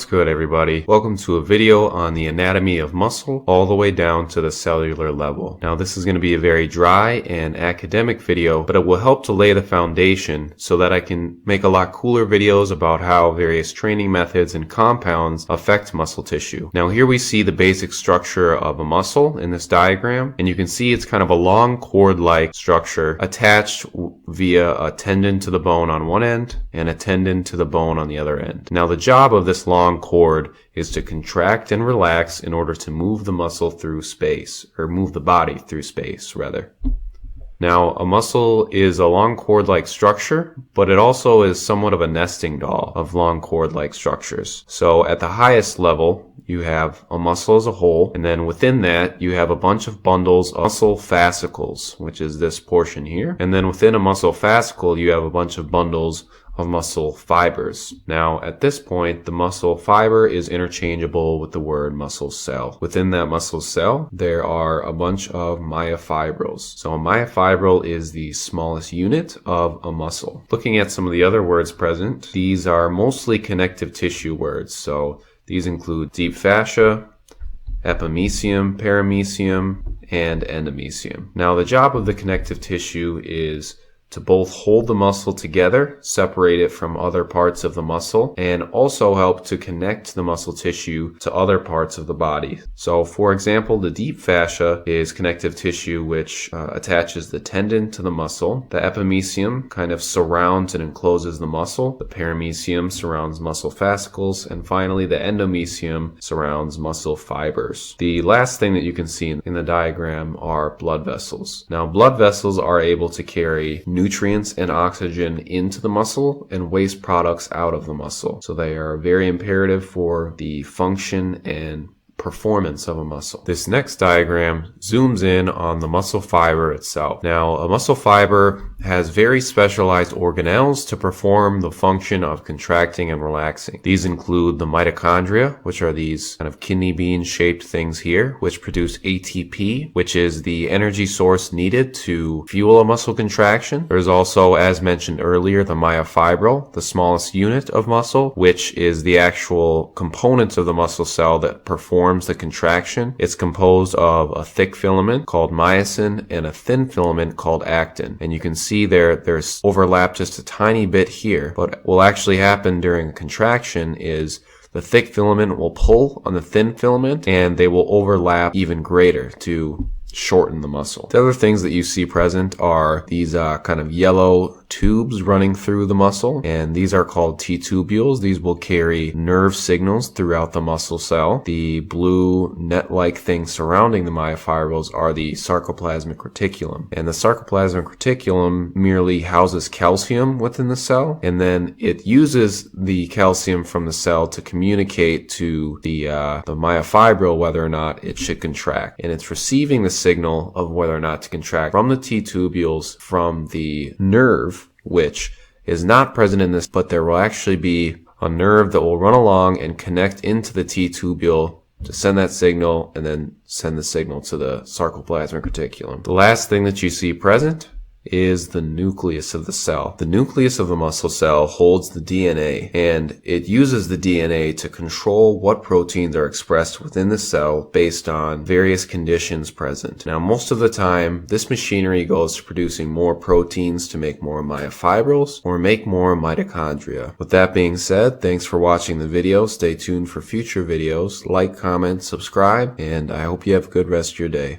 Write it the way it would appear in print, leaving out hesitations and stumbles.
What's good, everybody? Welcome to a video on the anatomy of muscle all the way down to the cellular level. Now this is going to be a very dry and academic video, but it will help to lay the foundation so that I can make a lot cooler videos about how various training methods and compounds affect muscle tissue. Now here we see the basic structure of a muscle in this diagram, and you can see it's kind of a long cord-like structure attached via a tendon to the bone on one end and a tendon to the bone on the other end. Now the job of this long cord is to contract and relax in order to move the muscle through space, or move the body through space rather. Now a muscle is a long cord-like structure, but it also is somewhat of a nesting doll of long cord-like structures. So at the highest level you have a muscle as a whole, and then within that you have a bunch of bundles of muscle fascicles, which is this portion here, and then within a muscle fascicle you have a bunch of bundles of muscle fibers. Now at this point the muscle fiber is interchangeable with the word muscle cell. Within that muscle cell there are a bunch of myofibrils. So a myofibril is the smallest unit of a muscle. Looking at some of the other words present, these are mostly connective tissue words. So these include deep fascia, epimysium, paramysium, and endomysium. Now the job of the connective tissue is to both hold the muscle together, separate it from other parts of the muscle, and also help to connect the muscle tissue to other parts of the body. So for example, the deep fascia is connective tissue which attaches the tendon to the muscle. The epimysium kind of surrounds and encloses the muscle. The paramysium surrounds muscle fascicles, and finally the endomysium surrounds muscle fibers. The last thing that you can see in the diagram are blood vessels. Now blood vessels are able to carry nutrients and oxygen into the muscle and waste products out of the muscle. So they are very imperative for the function and performance of a muscle. This next diagram zooms in on the muscle fiber itself. Now, a muscle fiber has very specialized organelles to perform the function of contracting and relaxing. These include the mitochondria, which are these kind of kidney bean shaped things here, which produce ATP, which is the energy source needed to fuel a muscle contraction. There's also, as mentioned earlier, the myofibril, the smallest unit of muscle, which is the actual component of the muscle cell that performs the contraction. It's composed of a thick filament called myosin and a thin filament called actin. And you can see there's overlap just a tiny bit here, but what will actually happen during a contraction is the thick filament will pull on the thin filament and they will overlap even greater to shorten the muscle. The other things that you see present are these kind of yellow tubes running through the muscle, and these are called T-tubules. These will carry nerve signals throughout the muscle cell. The blue net-like things surrounding the myofibrils are the sarcoplasmic reticulum, and the sarcoplasmic reticulum merely houses calcium within the cell, and then it uses the calcium from the cell to communicate to the myofibril whether or not it should contract, and it's receiving the signal of whether or not to contract from the T-tubules from the nerve, which is not present in this, but there will actually be a nerve that will run along and connect into the T-tubule to send that signal and then send the signal to the sarcoplasmic reticulum. The last thing that you see present is the nucleus of the cell. The nucleus of the muscle cell holds the DNA, and it uses the DNA to control what proteins are expressed within the cell based on various conditions present. Now, most of the time, this machinery goes to producing more proteins to make more myofibrils or make more mitochondria. With that being said, thanks for watching the video. Stay tuned for future videos. Like, comment, subscribe, and I hope you have a good rest of your day.